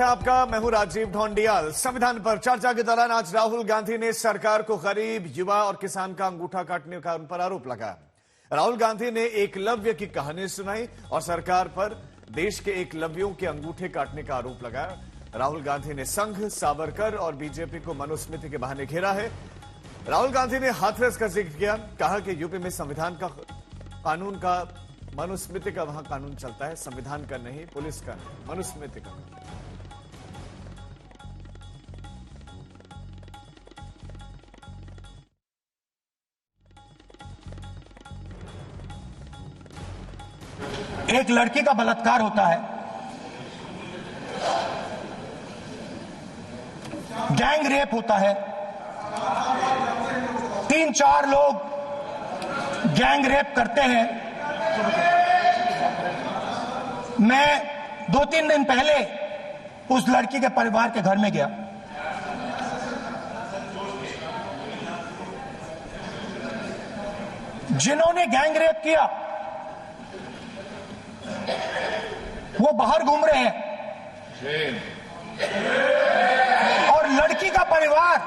आपका मैं हूं राजीव ढोंडियाल। संविधान पर चर्चा के दौरान आज राहुल गांधी ने सरकार को गरीब, युवा और किसान का अंगूठा काटने का उन पर आरोप लगाया। राहुल गांधी ने एकलव्य की कहानी सुनाई और सरकार पर देश के एकलव्यों के अंगूठे काटने का आरोप लगाया। राहुल गांधी ने संघ, सावरकर और बीजेपी को मनुस्मृति के बहाने घेरा है। राहुल गांधी ने हाथरस का जिक्र किया, कहा कि यूपी में संविधान का कानून का मनुस्मृति का वहां कानून चलता है, संविधान का नहीं, पुलिस का नहीं, मनुस्मृति का। एक लड़की का बलात्कार होता है, गैंग रेप होता है, 3-4 लोग गैंग रेप करते हैं। मैं 2-3 दिन पहले उस लड़की के परिवार के घर में गया। जिन्होंने गैंग रेप किया वो बाहर घूम रहे हैं और लड़की का परिवार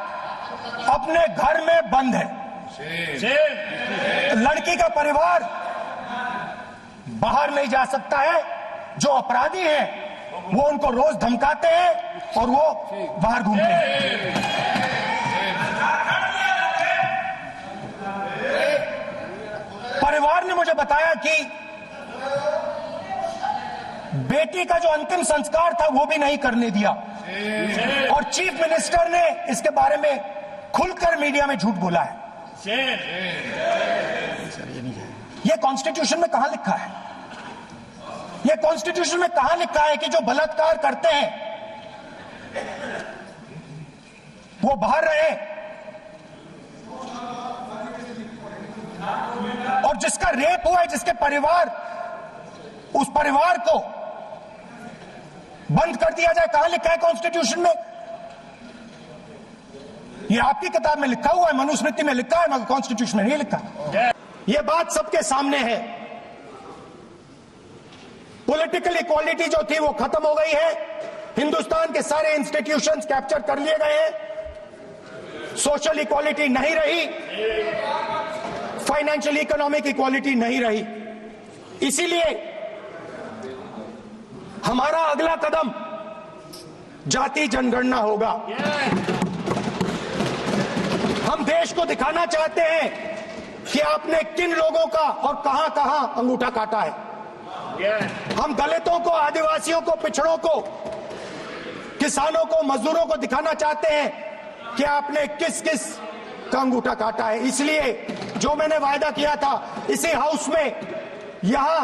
अपने घर में बंद है। लड़की का परिवार बाहर नहीं जा सकता है। जो अपराधी हैं वो उनको रोज धमकाते हैं और वो बाहर घूमते हैं। परिवार ने मुझे बताया कि बेटी का जो अंतिम संस्कार था वो भी नहीं करने दिया और चीफ मिनिस्टर ने इसके बारे में खुलकर मीडिया में झूठ बोला है। ये कॉन्स्टिट्यूशन में कहां लिखा है? ये कॉन्स्टिट्यूशन में कहां लिखा है कि जो बलात्कार करते हैं वो बाहर रहे और जिसका रेप हुआ है, जिसके परिवार, उस परिवार को बंद कर दिया जाए? कहां लिखा है कॉन्स्टिट्यूशन में? ये आपकी किताब में लिखा हुआ है, मनुस्मृति में लिखा है, मगर कॉन्स्टिट्यूशन में नहीं लिखा। ये बात सबके सामने है। पॉलिटिकल इक्वालिटी जो थी वो खत्म हो गई है। हिंदुस्तान के सारे इंस्टीट्यूशंस कैप्चर कर लिए गए हैं। सोशल इक्वालिटी नहीं रही, फाइनेंशियल इकोनॉमिक इक्वालिटी नहीं रही। इसीलिए हमारा अगला कदम जाति जनगणना होगा। हम देश को दिखाना चाहते हैं कि आपने किन लोगों का और कहां कहां अंगूठा काटा है। हम दलितों को, आदिवासियों को, पिछड़ों को, किसानों को, मजदूरों को दिखाना चाहते हैं कि आपने किस किस का अंगूठा काटा है। इसलिए जो मैंने वायदा किया था, इसी हाउस में यहां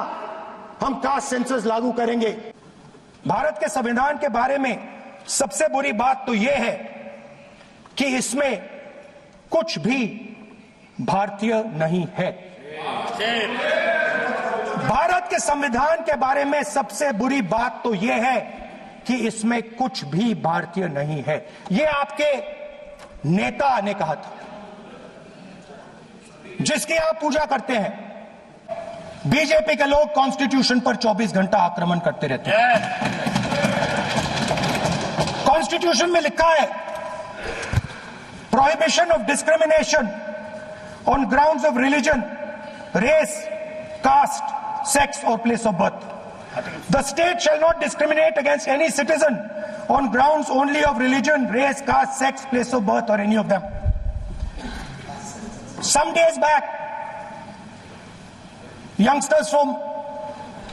हम कास्ट सेंसस लागू करेंगे। भारत के संविधान के बारे में सबसे बुरी बात तो यह है कि इसमें कुछ भी भारतीय नहीं है। भारत के संविधान के बारे में सबसे बुरी बात तो यह है कि इसमें कुछ भी भारतीय नहीं है। यह आपके नेता ने कहा था, जिसकी आप पूजा करते हैं। बीजेपी के लोग कॉन्स्टिट्यूशन पर 24 घंटा आक्रमण करते रहते हैं। कॉन्स्टिट्यूशन में लिखा है, prohibition of discrimination on grounds of religion, race, caste, sex और place of birth. The state shall not discriminate against any citizen on grounds only of religion, race, caste, sex, place of birth और any of them. Some days back, youngsters from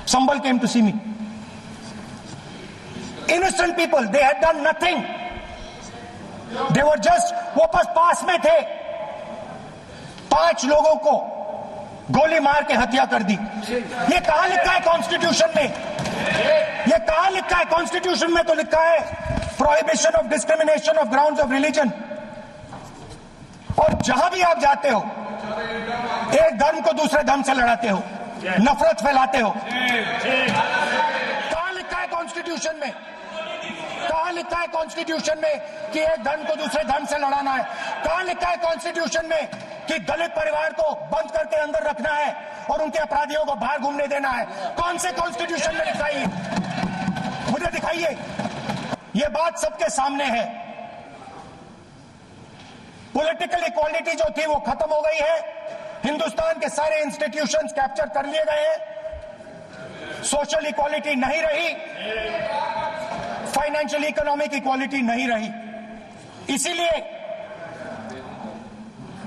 Sambal came to see me. Innocent people, they had done nothing. They were just, वो पास में थे। 5 लोगों को गोली मार के हत्या कर दी। ये कहां लिखा है कॉन्स्टिट्यूशन में? ये कहां लिखा है कॉन्स्टिट्यूशन में? तो लिखा है prohibition of discrimination of grounds of religion. और जहां भी आप जाते हो, एक धर्म को दूसरे धर्म से लड़ाते हो, नफरत फैलाते हो। कहां लिखा है कॉन्स्टिट्यूशन में? कहां लिखा है कॉन्स्टिट्यूशन में कि एक धर्म को दूसरे धर्म से लड़ाना है? कहां लिखा है कॉन्स्टिट्यूशन में कि दलित परिवार को बंद करके अंदर रखना है और उनके अपराधियों को बाहर घूमने देना है? कौन से कॉन्स्टिट्यूशन में लिखा है? मुझे दिखाइए। ये बात सबके सामने है। पॉलिटिकल इक्वालिटी जो थी वो खत्म हो गई है। हिंदुस्तान के सारे इंस्टीट्यूशंस कैप्चर कर लिए गए हैं। सोशल इक्वालिटी नहीं रही, फाइनेंशियल इकोनॉमिक इक्वालिटी नहीं रही। इसीलिए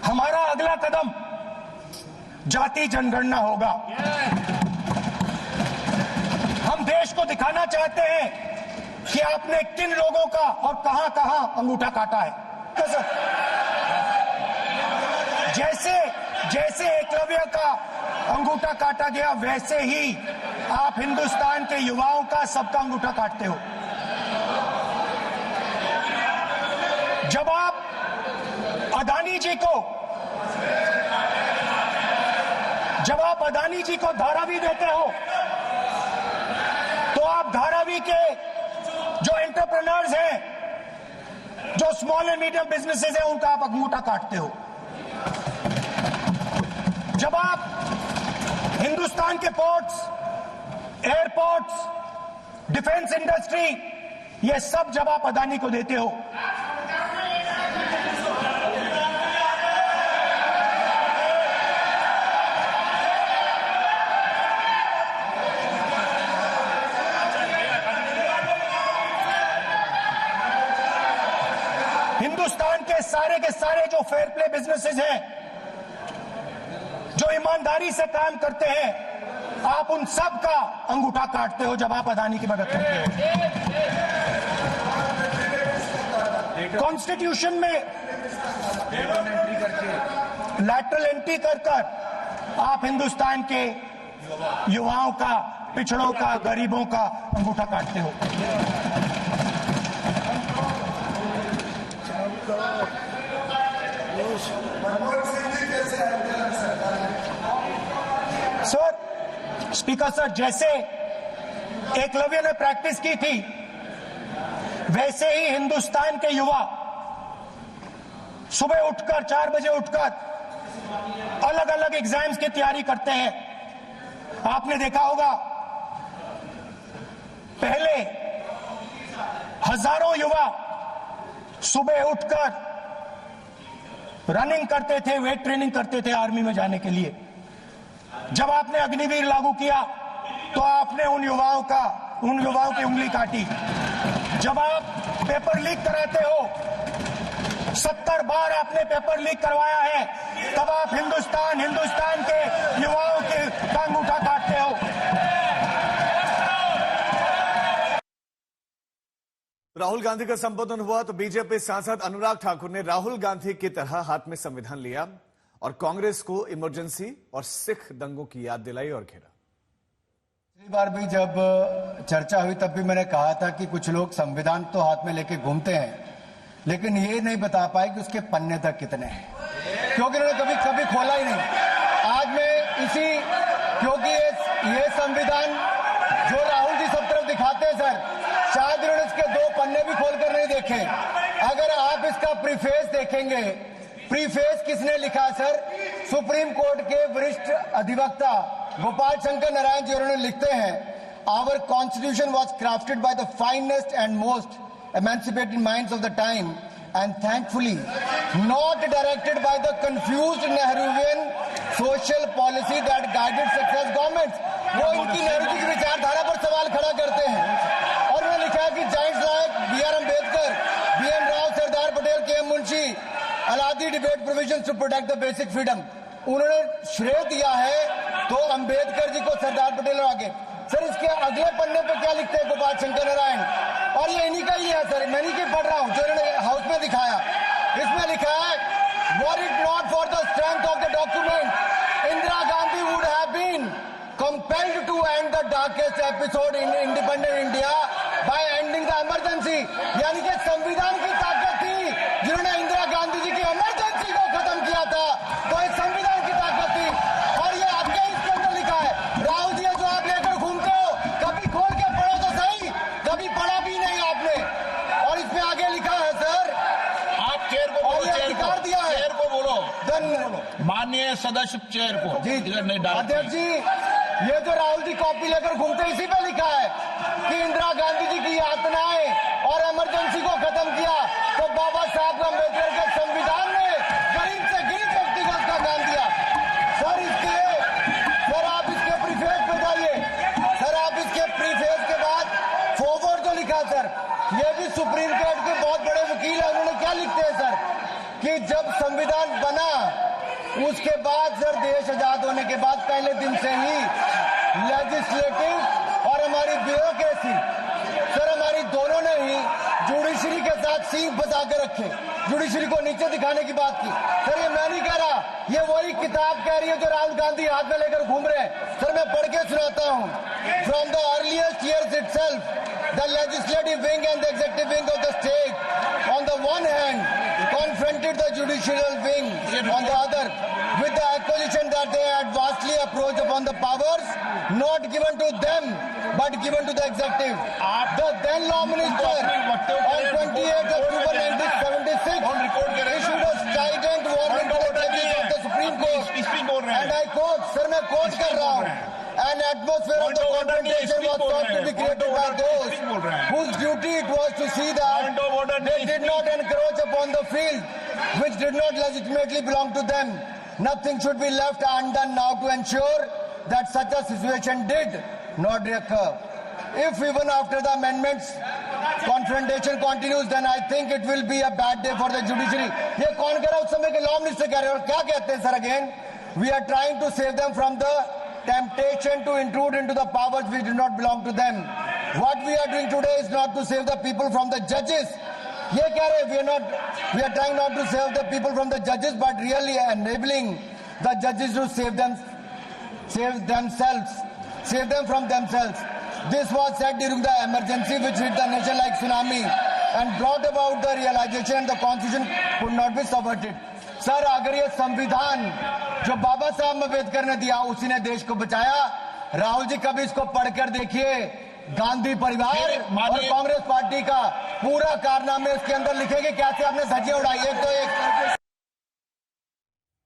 हमारा अगला कदम जाति जनगणना होगा। हम देश को दिखाना चाहते हैं कि आपने किन लोगों का और कहां कहां अंगूठा काटा है। जैसे एकलव्य का अंगूठा काटा गया, वैसे ही आप हिंदुस्तान के युवाओं का सबका अंगूठा काटते हो। जब आप अदानी जी को धारावी देते हो, तो आप धारावी के जो एंटरप्रेन्योर्स हैं, जो स्मॉल एंड मीडियम बिजनेसेस हैं, उनका आप अंगूठा काटते हो। जब आप हिंदुस्तान के पोर्ट्स, एयरपोर्ट्स, डिफेंस इंडस्ट्री, ये सब जब आप अदानी को देते हो, हिंदुस्तान के सारे जो फेयर प्ले बिजनेसेस हैं, जो ईमानदारी से काम करते हैं, आप उन सब का अंगूठा काटते हो जब आप अदानी की मदद करते हो। कॉन्स्टिट्यूशन में लैटरल एंट्री कर आप हिंदुस्तान के युवाओं का, पिछड़ों का, गरीबों का अंगूठा काटते हो। स्पीकर सर, जैसे एकलव्य ने प्रैक्टिस की थी, वैसे ही हिंदुस्तान के युवा सुबह उठकर 4 बजे उठकर अलग अलग एग्जाम्स की तैयारी करते हैं। आपने देखा होगा, पहले हजारों युवा सुबह उठकर रनिंग करते थे, वेट ट्रेनिंग करते थे आर्मी में जाने के लिए। जब आपने अग्निवीर लागू किया तो आपने उन युवाओं की उंगली काटी। जब आप पेपर लीक कराते हो, 70 बार आपने पेपर लीक करवाया है, तब आप हिंदुस्तान के युवाओं के अंगूठा काटते हो। राहुल गांधी का संबोधन हुआ तो बीजेपी सांसद अनुराग ठाकुर ने राहुल गांधी की तरह हाथ में संविधान लिया और कांग्रेस को इमरजेंसी और सिख दंगों की याद दिलाई और घेरा। पिछली बार भी जब चर्चा हुई तब भी मैंने कहा था कि कुछ लोग संविधान तो हाथ में लेके घूमते हैं, लेकिन ये नहीं बता पाए कि उसके पन्ने तक कितने हैं, क्योंकि उन्होंने कभी खोला ही नहीं। आज मैं क्योंकि ये संविधान जो राहुल जी सब तरफ दिखाते हैं सर, शायद उन्होंने इसके 2 पन्ने भी खोलकर नहीं देखे। अगर आप इसका प्रीफेस देखेंगे, प्रीफेस किसने लिखा सर? सुप्रीम कोर्ट के वरिष्ठ अधिवक्ता गोपाल शंकर नारायण जी उन्होंने लिखते हैं, our constitution was crafted by the finest and most emancipated minds of the time and thankfully not directed by the confused Nehruvian social policy that guided success governments। वो इनकी नेहरू जी की विचारधारा पर सवाल खड़ा करते हैं। और उन्होंने लिखा कि giants like B.R. Ambedkar, B.N. Rao, Sardar Patel, K.M. Munshi Alladi debate provisions to protect the basic freedom. उन्होंने श्रेय दिया है तो अम्बेडकर जी को, सरदार पटेल और आगे। सर इसके अगले पन्ने पे क्या लिखते हैं गोपाल शंकर नारायण, और ये इन्हीं का ही है सर, मैं नहीं पढ़ रहा हूं, जो इन्होंने हाउस में दिखाया। इसमें लिखा है, were it not for the strength of the document, Indira Gandhi would have been compelled to end the darkest episode in independent India by ending the emergency. यानी कि संविधान की ताकत थी, जिन्होंने इंदिरा गांधी जी की इमरजेंसी को खत्म किया था, तो एक संविधान की ताकत थी। और ये आपके इसके अंदर लिखा है, राहुल जी जो आप लेकर घूमते हो, कभी खोल के पढ़ो तो सही, कभी पढ़ा भी नहीं आपने। और इसमें आगे लिखा है सर, आप चेयर को बोलो, अधिकार दिया है, चेयर को बोलो, धन्यवाद माननीय सदस्य चेयर को जी। नहीं डाल। अध्यक्ष जी, ये जो राहुल जी कॉपी लेकर घूमते, इसी पे लिखा है कि इंदिरा गांधी जी की यातनाएं और ये भी सुप्रीम कोर्ट के बहुत बड़े वकील हैं, उन्होंने क्या लिखते हैं सर कि जब संविधान बना उसके बाद सर देश आजाद होने के बाद पहले दिन से ही लेजिस्लेटिव और हमारी ब्यूरोक्रेसी सर हमारी दोनों ने ही जुडिशरी के साथ सींग फंसा के रखे, जुडिशरी को नीचे दिखाने की बात की। सर ये मैं नहीं कह रहा, ये वही किताब कह रही है जो राहुल गांधी हाथ में लेकर घूम रहे हैं। सर मैं पढ़ के सुनाता हूँ। From the earliest years itself the legislative wing and the executive wing of the state on the one hand confronted the judicial wing on the other with the accusation that they had vastly approached upon the powers not given to them but given to the executive. The then law minister on 28th October 1976 issued a strident warning to the judges of the Supreme Court and I quote, sir मैं quote कर रहा हूँ, an atmosphere of the confrontation was thought to be created by those whose duty it was to see that they did not encroach upon the field which did not legitimately belong to them. Nothing should be left undone now to ensure that such a situation did not recur. If even after the amendments confrontation continues, then I think it will be a bad day for the judiciary. ये कौन कह रहा है? उस समय के law minister कह रहे हैं। और क्या कहते हैं sir again? We are trying to save them from the temptation to intrude into the powers which do not belong to them. What we are doing today is not to save the people from the judges. ये कह रहे we are trying not to save the people from the judges but really enabling the judges to save them from themselves. This was said during the emergency which hit the nation like tsunami and brought about the realization the constitution could not be subverted. Sir अगर ये संविधान जो बाबा साहब अम्बेडकर ने दिया उसी ने देश को बचाया, राहुल जी कभी इसको पढ़कर देखिए। गांधी परिवार और कांग्रेस पार्टी का पूरा कारनामे इसके अंदर लिखेंगे कैसे आपने धज्जियां उड़ाई। एक तो एक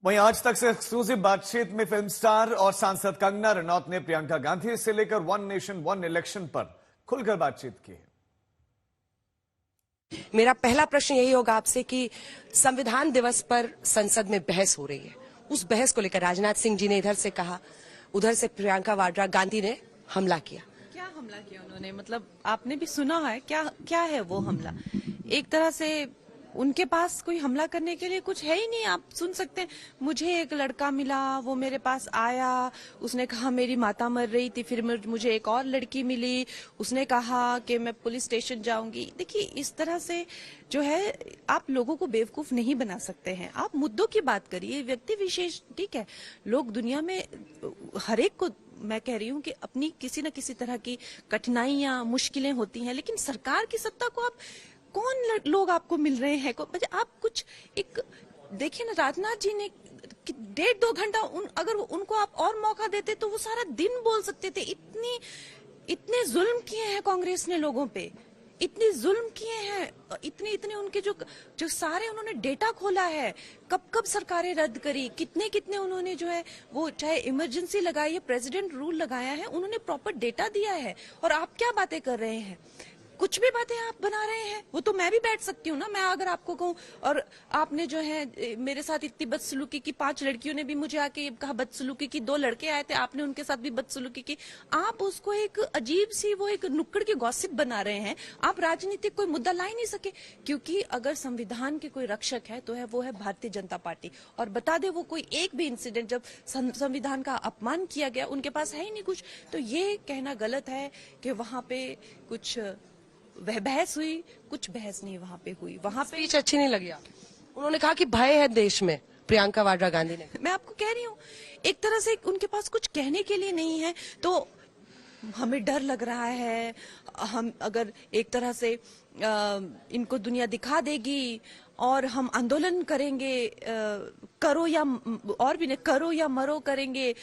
वहीं आज तक से एक्सक्लूसिव बातचीत में फिल्म स्टार और सांसद कंगना रनौत ने प्रियंका गांधी से लेकर वन नेशन वन इलेक्शन पर खुलकर बातचीत की है। मेरा पहला प्रश्न यही होगा आपसे कि संविधान दिवस पर संसद में बहस हो रही है, उस बहस को लेकर राजनाथ सिंह जी ने इधर से कहा, उधर से प्रियंका वाड्रा गांधी ने हमला किया। क्या हमला किया उन्होंने? मतलब आपने भी सुना है क्या है वो हमला? एक तरह से उनके पास कोई हमला करने के लिए कुछ है ही नहीं। आप सुन सकते हैं, मुझे एक लड़का मिला, वो मेरे पास आया, उसने कहा मेरी माता मर रही थी, फिर मुझे एक और लड़की मिली, उसने कहा कि मैं पुलिस स्टेशन जाऊंगी। देखिए इस तरह से जो है आप लोगों को बेवकूफ नहीं बना सकते हैं। आप मुद्दों की बात करिए, व्यक्ति विशेष ठीक है, लोग दुनिया में हर एक को मैं कह रही हूँ कि अपनी किसी न किसी तरह की कठिनाइयां मुश्किलें होती हैं, लेकिन सरकार की सत्ता को आप कौन लोग आपको मिल रहे हैं आप कुछ एक देखिए ना, राजनाथ जी ने 1.5-2 घंटा अगर उनको आप और मौका देते तो वो सारा दिन बोल सकते थे। इतने जुल्म किए हैं कांग्रेस ने लोगों पे, इतने जुल्म किए हैं, इतने उनके जो सारे उन्होंने डेटा खोला है, कब सरकारें रद्द करी, कितने उन्होंने जो है वो चाहे इमरजेंसी लगाई है, प्रेसिडेंट रूल लगाया है, उन्होंने प्रॉपर डेटा दिया है। और आप क्या बातें कर रहे हैं? कुछ भी बातें आप बना रहे हैं। वो तो मैं भी बैठ सकती हूँ ना, मैं अगर आपको कहूँ और आपने जो है मेरे साथ इतनी बदसलूकी की, 5 लड़कियों ने भी मुझे आके कहा बदसलूकी की, 2 लड़के आए थे आपने उनके साथ भी बदसलूकी की, आप उसको एक अजीब सी वो एक नुक्कड़ की गॉसिप बना रहे हैं। आप राजनीतिक कोई मुद्दा ला ही नहीं सके, क्योंकि अगर संविधान के कोई रक्षक है तो वो है भारतीय जनता पार्टी। और बता दे वो कोई एक भी इंसिडेंट जब संविधान का अपमान किया गया उनके पास है ही नहीं कुछ। तो ये कहना गलत है कि वहां पे कुछ वह बहस हुई, कुछ बहस नहीं वहां पे हुई। वहां पे स्पीच अच्छी नहीं लगी। उन्होंने कहा कि भय है देश में, प्रियंका वाड्रा गांधी ने। मैं आपको कह रही हूँ एक तरह से उनके पास कुछ कहने के लिए नहीं है, तो हमें डर लग रहा है। हम अगर एक तरह से इनको दुनिया दिखा देगी और हम आंदोलन करेंगे, करो या और भी नहीं, करो या मरो करेंगे,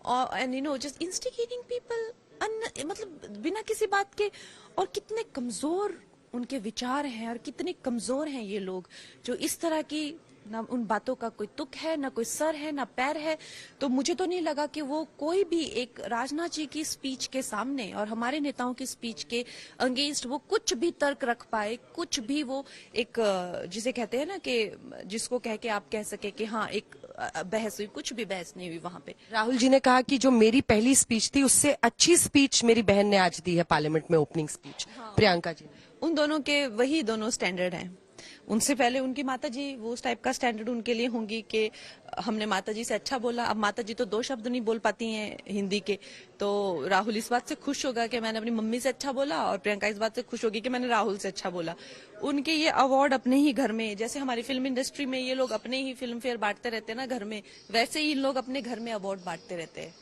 और and you know just instigating people मतलब बिना किसी बात के। और कितने कमजोर उनके विचार हैं और कितने कमजोर हैं ये लोग, जो इस तरह की ना उन बातों का कोई तुक है, ना कोई सर है, ना पैर है। तो मुझे तो नहीं लगा कि वो कोई भी एक राजनाथ जी की स्पीच के सामने और हमारे नेताओं की स्पीच के अगेंस्ट वो कुछ भी तर्क रख पाए, कुछ भी वो एक जिसे कहते हैं ना कि जिसको कह के आप कह सके कि हाँ एक बहस हुई, कुछ भी बहस नहीं हुई वहां पे। राहुल जी ने कहा कि जो मेरी पहली स्पीच थी उससे अच्छी स्पीच मेरी बहन ने आज दी है पार्लियामेंट में, ओपनिंग स्पीच प्रियंका जी ने। उन दोनों के वही दोनों स्टैंडर्ड हैं। उनसे पहले उनकी माताजी वो उस टाइप का स्टैंडर्ड उनके लिए होंगी कि हमने माताजी से अच्छा बोला। अब माताजी तो 2 शब्द नहीं बोल पाती हैं हिंदी के, तो राहुल इस बात से खुश होगा कि मैंने अपनी मम्मी से अच्छा बोला, और प्रियंका इस बात से खुश होगी कि मैंने राहुल से अच्छा बोला। उनके ये अवार्ड अपने ही घर में, जैसे हमारी फिल्म इंडस्ट्री में ये लोग अपने ही फिल्म फेयर बांटते रहते हैं ना घर में, वैसे ही इन लोग अपने घर में अवार्ड बांटते रहते हैं।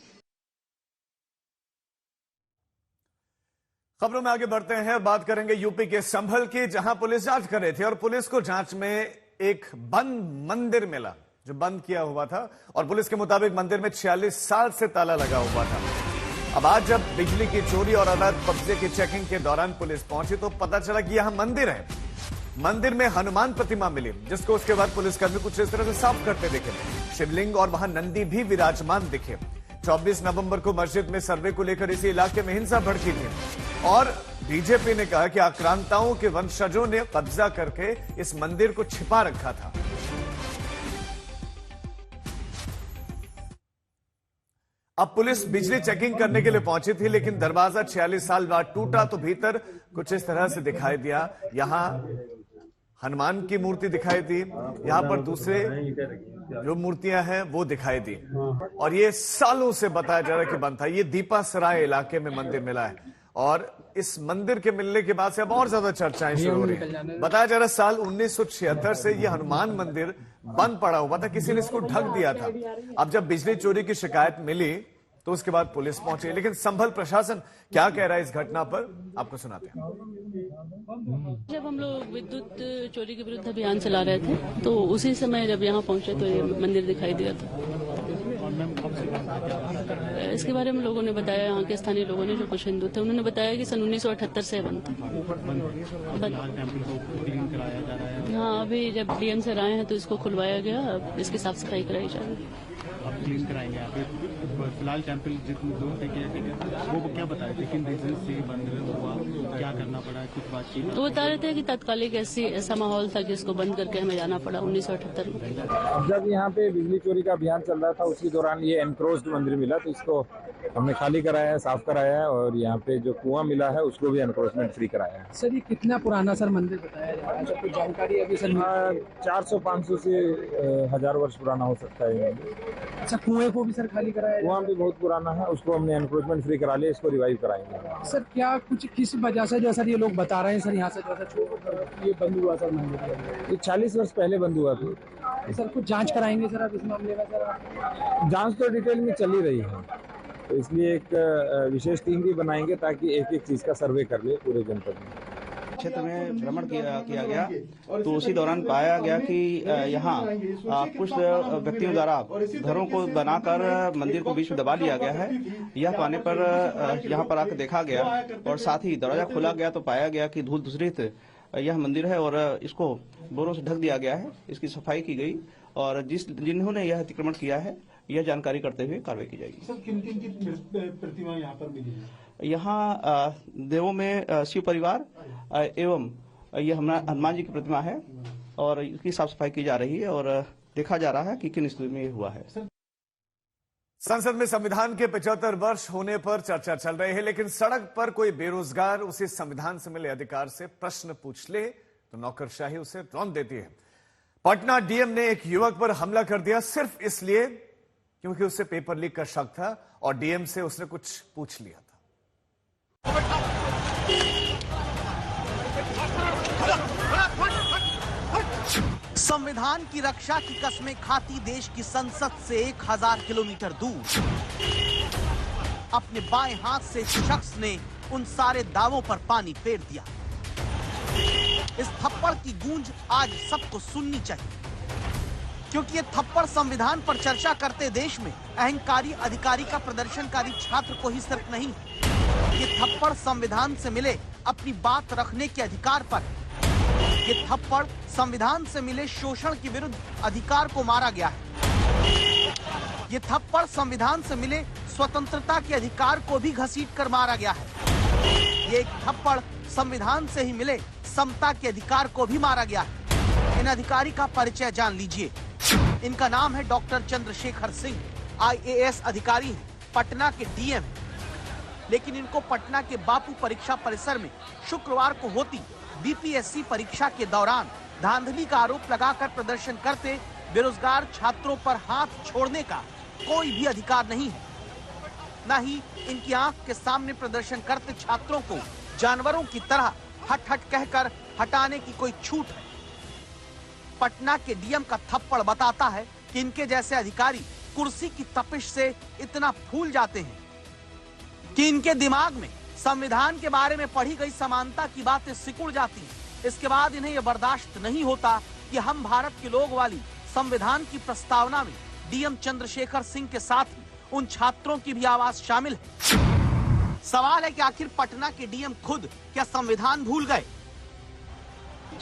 खबरों में आगे बढ़ते हैं और बात करेंगे यूपी के संभल की, जहां पुलिस जांच कर रही थी और पुलिस को जांच में एक बंद मंदिर मिला जो बंद किया हुआ था, और पुलिस के मुताबिक मंदिर में 46 साल से ताला लगा हुआ था। अब आज जब बिजली की चोरी और अवैध कब्जे की चेकिंग के दौरान पुलिस पहुंची तो पता चला कि यहां मंदिर है। मंदिर में हनुमान प्रतिमा मिली, जिसको उसके बाद पुलिसकर्मी कुछ इस तरह से साफ करते दिखे। शिवलिंग और वहां नंदी भी विराजमान दिखे। 24 नवंबर को मस्जिद में सर्वे को लेकर इसी इलाके में हिंसा भड़की थी और बीजेपी ने कहा कि आक्रांताओं के वंशजों ने कब्जा करके इस मंदिर को छिपा रखा था। अब पुलिस बिजली चेकिंग करने के लिए पहुंची थी, लेकिन दरवाजा 46 साल बाद टूटा तो भीतर कुछ इस तरह से दिखाई दिया। यहां हनुमान की मूर्ति दिखाई दी, यहां पर दूसरे जो मूर्तियां हैं वो दिखाई दी, और ये सालों से बताया जा रहा है कि बंद था। ये दीपा सराय इलाके में मंदिर मिला है और इस मंदिर के मिलने के बाद से अब और ज्यादा चर्चाएं शुरू हो रही है। बताया जा रहा है साल 1976 से ये हनुमान मंदिर बंद पड़ा हुआ था, किसी ने इसको ढक दिया था। अब जब बिजली चोरी की शिकायत मिली तो उसके बाद पुलिस पहुंची, लेकिन संभल प्रशासन क्या कह रहा है इस घटना पर आपको सुनाते हैं। जब हम लोग विद्युत चोरी के विरुद्ध अभियान चला रहे थे तो उसी समय जब यहाँ पहुंचे तो ये मंदिर दिखाई दिया था। इसके बारे में लोगों ने बताया, यहाँ के स्थानीय लोगों ने जो कुछ हिंदू थे उन्होंने बताया कि सन 1978 से बंद था। हाँ, अभी जब डीएम सर आए हैं तो इसको खुलवाया गया, अब इसकी साफ सफाई कराई जा रही है। क्लीन कराएंगे आप फिलहाल टेम्पल जितने लोग थे वो क्या बताए थे, किन रीजन से बंद हुआ, क्या करना पड़ा, कुछ बातचीत तो बता रहे थे कि तत्कालिक ऐसा माहौल था कि इसको बंद करके हमें जाना पड़ा 1978 में। जब यहाँ पे बिजली चोरी का अभियान चल रहा था उसी दौरान ये एनक्रोच्ड मंदिर मिला, तो इसको हमने खाली कराया है, साफ कराया है, और यहाँ पे जो कुआं मिला है उसको भी एनक्रोचमेंट फ्री कराया है। सर ये कितना पुराना सर मंदिर बताया जा रहा है, कुछ जानकारी अभी सर? 400-500 से 1000 वर्ष पुराना हो सकता है। अच्छा, कुएं को भी सर खाली कराया? कुआं भी बहुत पुराना है, उसको हमने एनक्रोचमेंट फ्री करा लिया, इसको रिवाइव कराएंगे। सर क्या कुछ किस वजह से जो सर ये लोग बता रहे हैं सर यहाँ से जो ये बंद हुआ सर मंदिर? ये 40 वर्ष पहले बंद हुआ था। सर कुछ जांच कराएंगे सर आप इस मामले में? सर जांच तो डिटेल में चल ही रही है, तो इसलिए एक विशेष टीम भी बनाएंगे ताकि एक एक चीज का सर्वे कर ले पूरे जनपद में। क्षेत्र में भ्रमण किया गया तो उसी दौरान पाया गया कि यहाँ कुछ व्यक्तियों द्वारा घरों को बनाकर मंदिर को बीच में दबा लिया गया है। यह पाने पर यहाँ पर आकर देखा गया और साथ ही दरवाजा खोला गया तो पाया गया कि धूल धूसरित यह मंदिर है और इसको बोरों से ढक दिया गया है। इसकी सफाई की गई और जिन्होंने यह अतिक्रमण किया है यह जानकारी करते हुए कार्रवाई की जाएगी। सर किन की प्रतिमा यहाँ पर मिली है? यहाँ देवों में शिव परिवार एवं ये हमारा हनुमान जी की प्रतिमा है और इसकी साफ सफाई की जा रही है और देखा जा रहा है कि किन स्थिति में ये हुआ है। संसद में संविधान के 75 वर्ष होने पर चर्चा चल रही है, लेकिन सड़क पर कोई बेरोजगार उसे संविधान से मिले अधिकार से प्रश्न पूछ ले तो नौकरशाही उसे रौंद देती है। पटना डीएम ने एक युवक पर हमला कर दिया सिर्फ इसलिए क्योंकि उसे पेपर लीक का शक था और डीएम से उसने कुछ पूछ लिया था। संविधान की रक्षा की कस्में खाती देश की संसद से 1000 किलोमीटर दूर अपने बाएं हाथ से शख्स ने उन सारे दावों पर पानी फेर दिया। इस थप्पड़ की गूंज आज सबको सुननी चाहिए, क्योंकि ये थप्पड़ संविधान पर चर्चा करते देश में अहंकारी अधिकारी का प्रदर्शनकारी छात्र को ही सिर्फ नहीं, ये थप्पड़ संविधान से मिले अपनी बात रखने के अधिकार पर, ये थप्पड़ संविधान से मिले शोषण के विरुद्ध अधिकार को मारा गया है। ये थप्पड़ संविधान से मिले स्वतंत्रता के अधिकार को भी घसीट कर मारा गया है। ये एक थप्पड़ संविधान से ही मिले समता के अधिकार को भी मारा गया है। इन अधिकारी का परिचय जान लीजिए। इनका नाम है डॉक्टर चंद्रशेखर सिंह, IAS अधिकारी हैं, पटना के डीएम। लेकिन इनको पटना के बापू परीक्षा परिसर में शुक्रवार को होती बीपीएससी परीक्षा के दौरान धांधली का आरोप लगाकर प्रदर्शन करते बेरोजगार छात्रों पर हाथ छोड़ने का कोई भी अधिकार नहीं है। न ही इनकी आंख के सामने प्रदर्शन करते छात्रों को जानवरों की तरह हट हट कहकर हटाने की कोई छूट है। पटना के डीएम का थप्पड़ बताता है कि इनके जैसे अधिकारी कुर्सी की तपिश से इतना फूल जाते हैं कि इनके दिमाग में संविधान के बारे में पढ़ी गई समानता की बातें सिकुड़ जाती हैं। इसके बाद इन्हें यह बर्दाश्त नहीं होता कि हम भारत के लोग वाली संविधान की प्रस्तावना में डीएम चंद्रशेखर सिंह के साथ ही उन छात्रों की भी आवाज शामिल है। सवाल है कि आखिर पटना के डीएम खुद क्या संविधान भूल गए?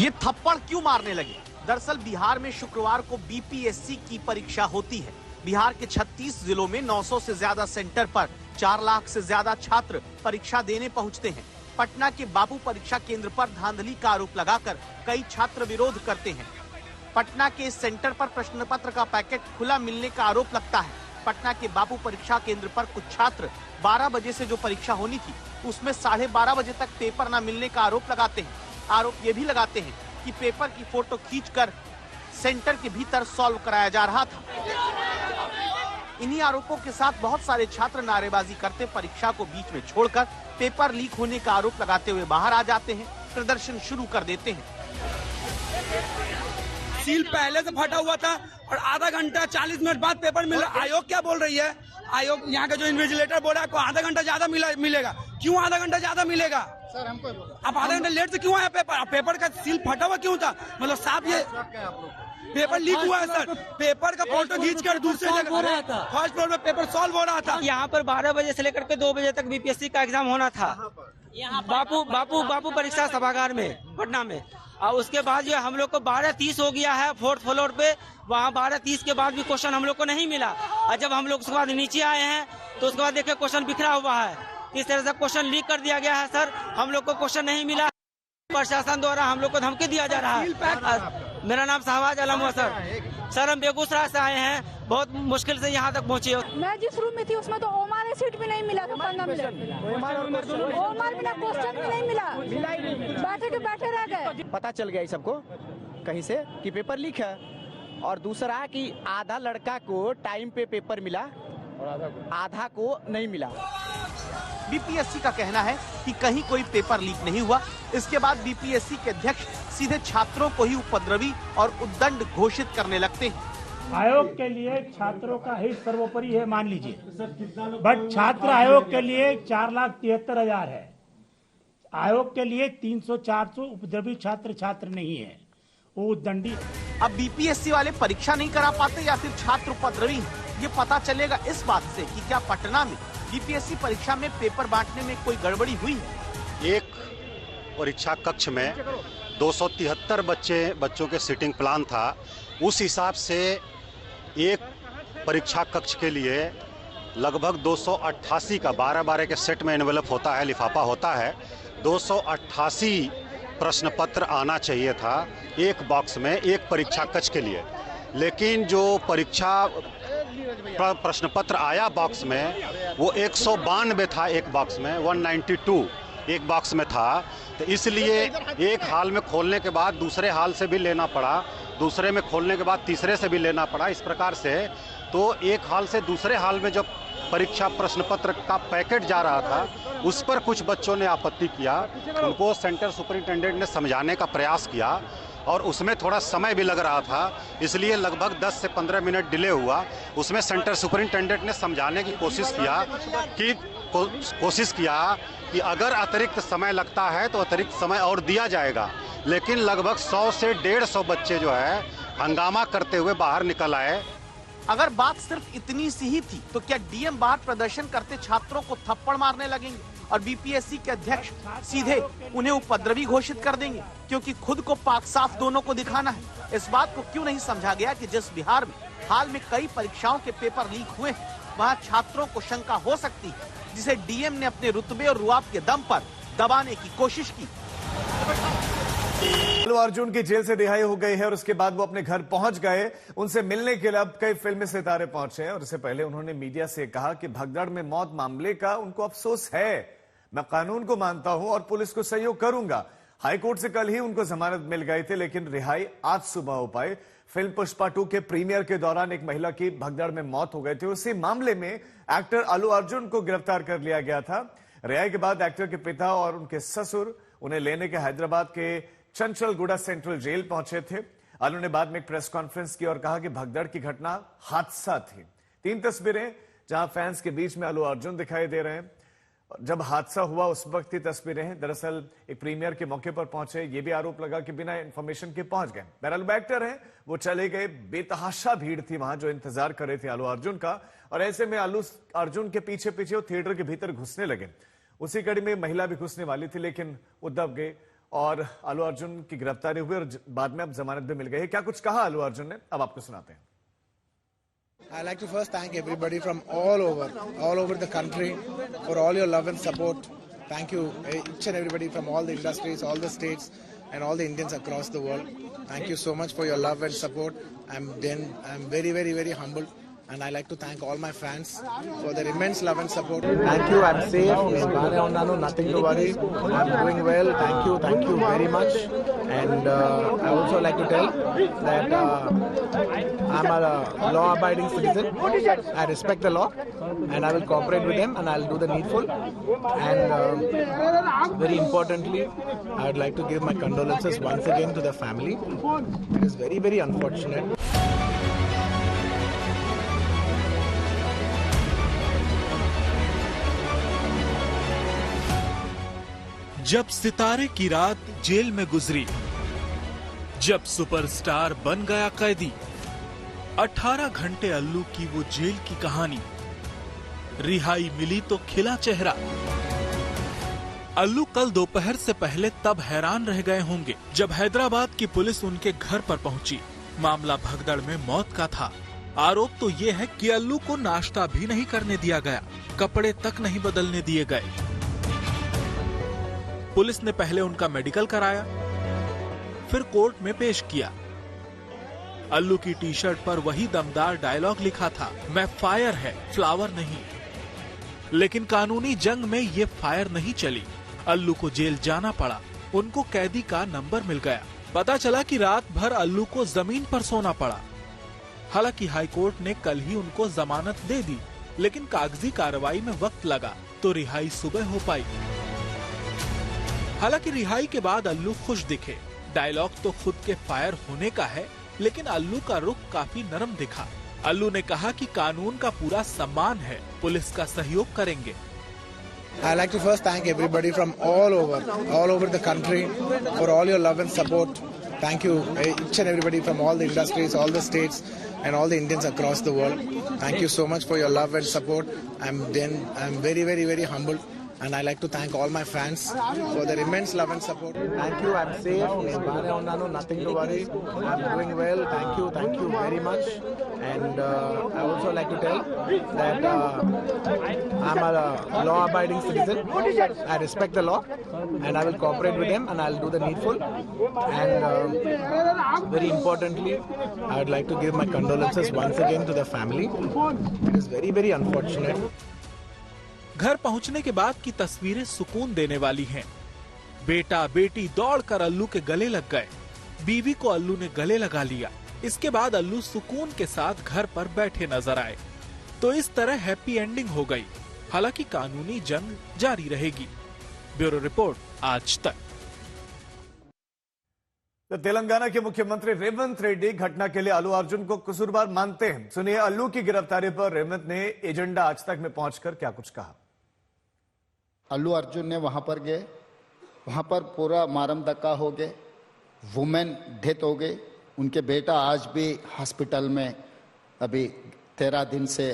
ये थप्पड़ क्यों मारने लगे? दरअसल बिहार में शुक्रवार को बीपीएससी की परीक्षा होती है। बिहार के 36 जिलों में 900 से ज्यादा सेंटर पर 4 लाख से ज्यादा छात्र परीक्षा देने पहुंचते हैं। पटना के बापू परीक्षा केंद्र पर धांधली का आरोप लगाकर कई छात्र विरोध करते हैं। पटना के इस सेंटर पर प्रश्न पत्र का पैकेट खुला मिलने का आरोप लगता है। पटना के बापू परीक्षा केंद्र पर कुछ छात्र 12 बजे से जो परीक्षा होनी थी उसमें 12:30 बजे तक पेपर न मिलने का आरोप लगाते हैं। आरोप ये भी लगाते हैं कि पेपर की फोटो खींचकर सेंटर के भीतर सॉल्व कराया जा रहा था। इन्हीं आरोपों के साथ बहुत सारे छात्र नारेबाजी करते परीक्षा को बीच में छोड़कर पेपर लीक होने का आरोप लगाते हुए बाहर आ जाते हैं, प्रदर्शन शुरू कर देते हैं। सील पहले से फटा हुआ था और आधा घंटा 40 मिनट बाद पेपर मिला। आयोग क्या बोल रही है? आयोग यहाँ का जो इन्विजिलेटर बोल रहा है आपको आधा घंटा ज्यादा मिलेगा। क्यों आधा घंटा ज्यादा मिलेगा? सर हमको आप आधा घंटा लेट से क्यों आया? पेपर का सील फटा हुआ क्यों था? मतलब साहब ये पेपर लीक हुआ है सर। पेपर का फोटो खींच कर दूसरे जगह फर्स्ट फ्लोर में पेपर सॉल्व हो रहा था। यहाँ पर 12 बजे से लेकर के 2 बजे तक बीपीएससी का एग्जाम होना था बापू परीक्षा सभागार में पटना में। और उसके बाद जो हम लोग को 12:30 हो गया है 4th फ्लोर पे। वहाँ 12:30 के बाद भी क्वेश्चन हम लोग को नहीं मिला। और जब हम लोग उसके बाद नीचे आए हैं तो उसके बाद देखिए क्वेश्चन बिखरा हुआ है। इस तरह से क्वेश्चन लीक कर दिया गया है सर। हम लोग को क्वेश्चन नहीं मिला। प्रशासन द्वारा हम लोग को धमकी दिया जा रहा है। मेरा नाम शहबाज आलम हुआ सर हम बेगूसराय से आए हैं। बहुत मुश्किल से यहाँ तक पहुँचे। मैं जिस रूम में थी उसमें तो ओमार सीट भी नहीं मिला था। ओमार बिना क्वेश्चन भी नहीं मिला। बैठे के बैठे रह गए। पता चल गया सबको कहीं से कि पेपर लीक है। और दूसरा कि आधा लड़का को टाइम पे पेपर मिला और आधा को नहीं मिला। बीपीएससी का कहना है कि कहीं कोई पेपर लीक नहीं हुआ। इसके बाद बीपीएससी के अध्यक्ष सीधे छात्रों को ही उपद्रवी और उद्दंड घोषित करने लगते हैं। आयोग के लिए छात्रों का हित सर्वोपरि है मान लीजिए, बट छात्र आयोग के लिए 4,73,000 है। आयोग के लिए 300-400 उपद्रवी छात्र नहीं है, वो उद्दंडी। अब बीपीएससी वाले परीक्षा नहीं करा पाते या फिर छात्र उपद्रवी, ये पता चलेगा इस बात से कि क्या पटना में बीपीएससी परीक्षा में पेपर बांटने में कोई गड़बड़ी हुई है। एक परीक्षा कक्ष में 273 बच्चों के सीटिंग प्लान था। उस हिसाब से एक परीक्षा कक्ष के लिए लगभग 288 का 12-12 के सेट में एनवेलप होता है, लिफाफा होता है। 288 प्रश्न पत्र आना चाहिए था एक बॉक्स में एक परीक्षा कक्ष के लिए। लेकिन जो परीक्षा प्रश्न पत्र आया बॉक्स में वो 192 था एक बॉक्स में, 192 एक बॉक्स में था। तो इसलिए एक हाल में खोलने के बाद दूसरे हाल से भी लेना पड़ा, दूसरे में खोलने के बाद तीसरे से भी लेना पड़ा। इस प्रकार से तो एक हाल से दूसरे हाल में जब परीक्षा प्रश्न पत्र का पैकेट जा रहा था उस पर कुछ बच्चों ने आपत्ति किया। उनको सेंटर सुपरिटेंडेंट ने समझाने का प्रयास किया और उसमें थोड़ा समय भी लग रहा था, इसलिए लगभग 10 से 15 मिनट डिले हुआ। उसमें सेंटर सुपरिटेंडेंट ने समझाने की कोशिश किया कि अगर अतिरिक्त समय लगता है तो अतिरिक्त समय और दिया जाएगा। लेकिन लगभग 100 से 150 बच्चे जो है हंगामा करते हुए बाहर निकल आए। अगर बात सिर्फ इतनी सी ही थी तो क्या डीएम बाहर प्रदर्शन करते छात्रों को थप्पड़ मारने लगेंगे और बीपीएससी के अध्यक्ष सीधे उन्हें उपद्रवी घोषित कर देंगे, क्योंकि खुद को पाक साफ दोनों को दिखाना है। इस बात को क्यों नहीं समझा गया कि जिस बिहार में हाल में कई परीक्षाओं के पेपर लीक हुए हैं वहाँ छात्रों को शंका हो सकती है, जिसे डीएम ने अपने रुतबे और रुआब के दम पर दबाने की कोशिश की। अल्लू अर्जुन की जेल से रिहाई हो गई है और उसके बाद वो अपने घर पहुंच गए। उनसे मिलने के लिए अब कई फिल्मी सितारे पहुंचे हैं और इससे पहले उन्होंने मीडिया से कहा कि भगदड़ में मौत मामले का उनको अफसोस है। मैं कानून को मानता हूं और पुलिस को सहयोग करूंगा। हाईकोर्ट से कल ही उनको जमानत मिल गई थी, लेकिन रिहाई आज सुबह हो पाई। फिल्म पुष्पा 2 के प्रीमियर के दौरान एक महिला की भगदड़ में मौत हो गई थी। उसी मामले में एक्टर अल्लू अर्जुन को गिरफ्तार कर लिया गया था। रिहाई के बाद एक्टर के पिता और उनके ससुर उन्हें लेने के हैदराबाद के चंचलगुड़ा सेंट्रल जेल पहुंचे थे। अल्लू ने बाद में एक प्रेस कॉन्फ्रेंस की और कहा कि भगदड़ की घटना हादसा थी। 3 तस्वीरें जहां फैंस के बीच में अल्लू अर्जुन दिखाई दे रहे हैं। जब हादसा हुआ उस वक्त की तस्वीरें हैं। दरअसल एक प्रीमियर के मौके पर पहुंचे, ये भी आरोप लगा कि बिना इंफॉर्मेशन के पहुंच गए। बहरहाल एक्टर हैं, वो चले गए। बेतहाशा भीड़ थी वहां जो इंतजार कर रहे थे अल्लू अर्जुन का, और ऐसे में अल्लू अर्जुन के पीछे पीछे वो थिएटर के भीतर घुसने लगे। उसी कड़ी में महिला भी घुसने वाली थी, लेकिन वो दब गए और अल्लू अर्जुन की गिरफ्तारी हुई और बाद में अब जमानत भी मिल गई है। क्या कुछ कहा अल्लू अर्जुन ने, अब आपको सुनाते हैं। I'd like to first thank everybody from all over the country for all your love and support. Thank you each and everybody from all the industries, all the states and all the Indians across the world. Thank you so much for your love and support. I'm very, very, very humbled. And I like to thank all my fans for their immense love and support. Thank you. I'm safe. Nothing to worry. I'm doing well. Thank you very much. And I also like to tell that I'm a law-abiding citizen. I respect the law, and I will cooperate with them, and I'll do the needful. And very importantly, I'd like to give my condolences once again to the family. It is very, very unfortunate. जब सितारे की रात jail में गुजरी, जब superstar बन गया कैदी, 18 घंटे अल्लू की वो जेल की कहानी। रिहाई मिली तो खिला चेहरा। अल्लू कल दोपहर से पहले तब हैरान रह गए होंगे जब हैदराबाद की पुलिस उनके घर पर पहुंची। मामला भगदड़ में मौत का था। आरोप तो ये है कि अल्लू को नाश्ता भी नहीं करने दिया गया, कपड़े तक नहीं बदलने दिए गए। पुलिस ने पहले उनका मेडिकल कराया, फिर कोर्ट में पेश किया। अल्लू की टी शर्ट पर वही दमदार डायलॉग लिखा था, मैं फायर है, फ्लावर नहीं। लेकिन कानूनी जंग में ये फायर नहीं चली। अल्लू को जेल जाना पड़ा। उनको कैदी का नंबर मिल गया। पता चला कि रात भर अल्लू को जमीन पर सोना पड़ा। हालांकि हाईकोर्ट ने कल ही उनको जमानत दे दी, लेकिन कागजी कार्रवाई में वक्त लगा तो रिहाई सुबह हो पाई। हालांकि रिहाई के बाद अल्लू खुश दिखे। डायलॉग तो खुद के फायर होने का है, लेकिन अल्लू का रुख काफी नरम दिखा। अल्लू ने कहा कि कानून का पूरा सम्मान है, पुलिस का सहयोग करेंगे। I'd like to first thank everybody from all over the country for all your love and support. Thank you each and everybody from all the industries, all the states and all the Indians across the world. Thank you so much for your love and support. I'm very, very, very humbled. And I like to thank all my fans for their immense love and support. Thank you. I'm safe. Nothing to worry. I'm doing well. Thank you very much. And I also like to tell that I'm a law-abiding citizen. I respect the law, and I will cooperate with them, and I'll do the needful. And very importantly, I would like to give my condolences once again to the family. It is very, very unfortunate. घर पहुंचने के बाद की तस्वीरें सुकून देने वाली हैं। बेटा बेटी दौड़कर अल्लू के गले लग गए। बीवी को अल्लू ने गले लगा लिया। इसके बाद अल्लू सुकून के साथ घर पर बैठे नजर आए। तो इस तरह हैप्पी एंडिंग हो गई। हालांकि कानूनी जंग जारी रहेगी। ब्यूरो रिपोर्ट, आज तक। तो तेलंगाना के मुख्यमंत्री रेवंत रेड्डी घटना के लिए अल्लू अर्जुन को कसूरवार मानते हैं। सुनिए अल्लू की गिरफ्तारी पर रेवंत ने एजेंडा आज तक में पहुंचकर क्या कुछ कहा। अल्लू अर्जुन ने वहां पर गए, वहां पर पूरा मारम धक्का हो गए, वुमेन डेथ हो गई। उनके बेटा आज भी हॉस्पिटल में अभी 13 दिन से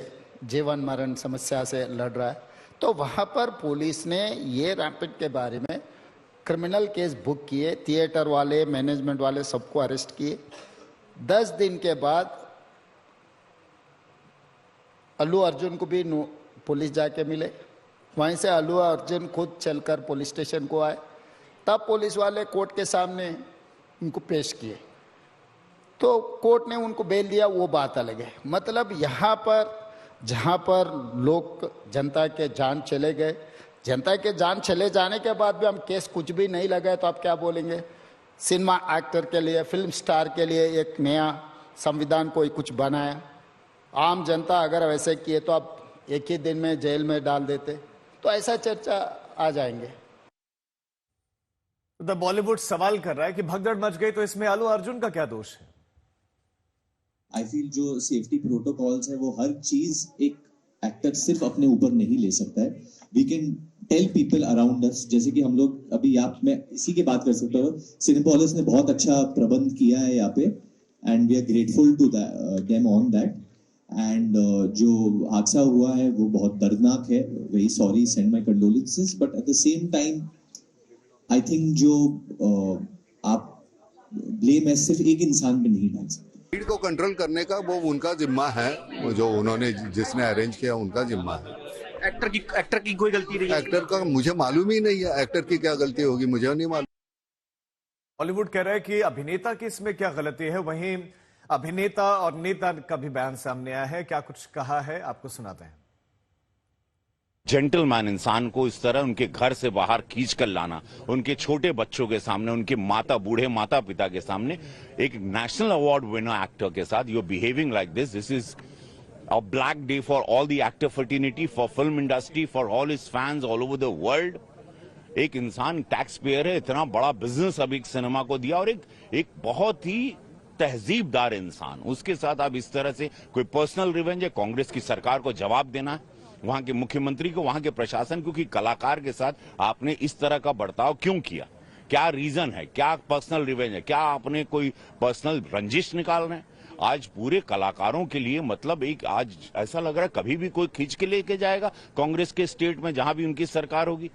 जीवन मरण समस्या से लड़ रहा है। तो वहां पर पुलिस ने ये रैपिड के बारे में क्रिमिनल केस बुक किए, थिएटर वाले, मैनेजमेंट वाले सबको अरेस्ट किए। 10 दिन के बाद अल्लू अर्जुन को भी पुलिस जाके मिले। वहीं से अल्लू अर्जुन खुद चलकर पुलिस स्टेशन को आए। तब पुलिस वाले कोर्ट के सामने उनको पेश किए, तो कोर्ट ने उनको बेल दिया। वो बात अलग है। मतलब यहाँ पर जहाँ पर लोग जनता के जान चले गए, जनता के जान चले जाने के बाद भी हम केस कुछ भी नहीं लगाए तो आप क्या बोलेंगे? सिनेमा एक्टर के लिए, फिल्म स्टार के लिए एक नया संविधान कोई कुछ बनाया। आम जनता अगर वैसे किए तो आप एक ही दिन में जेल में डाल देते, तो ऐसा चर्चा आ जाएंगे। द बॉलीवुड सवाल कर रहा है कि भगदड़ मच गई तो इसमें अल्लू अर्जुन का क्या दोष है? आई फील जो सेफ्टी प्रोटोकॉल्स है वो हर चीज एक एक्टर सिर्फ अपने ऊपर नहीं ले सकता है। We can tell people around us, जैसे कि हम लोग अभी मैं इसी की बात कर सकता हूँ। सिनेपोलिस ने बहुत अच्छा प्रबंध किया है यहाँ पे and we are grateful to them on that. And जो हादसा हुआ है वो बहुत दर्दनाक है। Very sorry, send my condolences, but at the same time I think जो आप ब्लेम है सिर्फ एक इंसान पे नहीं डाल सकते। भीड़ को कंट्रोल करने का वो उनका जिम्मा है, जो उन्होंने जिसने अरेंज किया उनका जिम्मा है। एक्टर की कोई गलती नहीं? एक्टर का मुझे मालूम ही नहीं है, एक्टर की क्या गलती होगी मुझे नहीं मालूम। बॉलीवुड कह रहा है कि अभिनेता की इसमें क्या गलती है, वहीं अभिनेता और नेता का भी बयान सामने आया है। क्या कुछ कहा है आपको सुनाते हैं। जेंटलमैन इंसान को इस तरह उनके घर से बाहर खींच कर लाना, उनके छोटे बच्चों के सामने, उनके बूढ़े माता पिता के सामने, एक नेशनल अवार्ड विनर एक्टर के साथ you are behaving like this is a black day for all the actor fraternity, for film industry, for all his fans all over the world. एक इंसान टैक्स पेयर है, इतना बड़ा business अभी cinema को दिया, और एक बहुत ही तहजीबदार इंसान, उसके साथ आप इस तरह से कोई पर्सनल रिवेंज है? कांग्रेस की सरकार को जवाब देना है, वहां के मुख्यमंत्री को, वहां के प्रशासन को, कि कलाकार के साथ आपने इस तरह का बर्ताव क्यों किया? क्या रीजन है? क्या पर्सनल रिवेंज है? क्या आपने कोई पर्सनल रंजिश निकाल रहे हैं? आज पूरे कलाकारों के लिए मतलब एक आज ऐसा लग रहा है कभी भी कोई खींच के लेके जाएगा कांग्रेस के स्टेट में जहां भी उनकी सरकार होगी।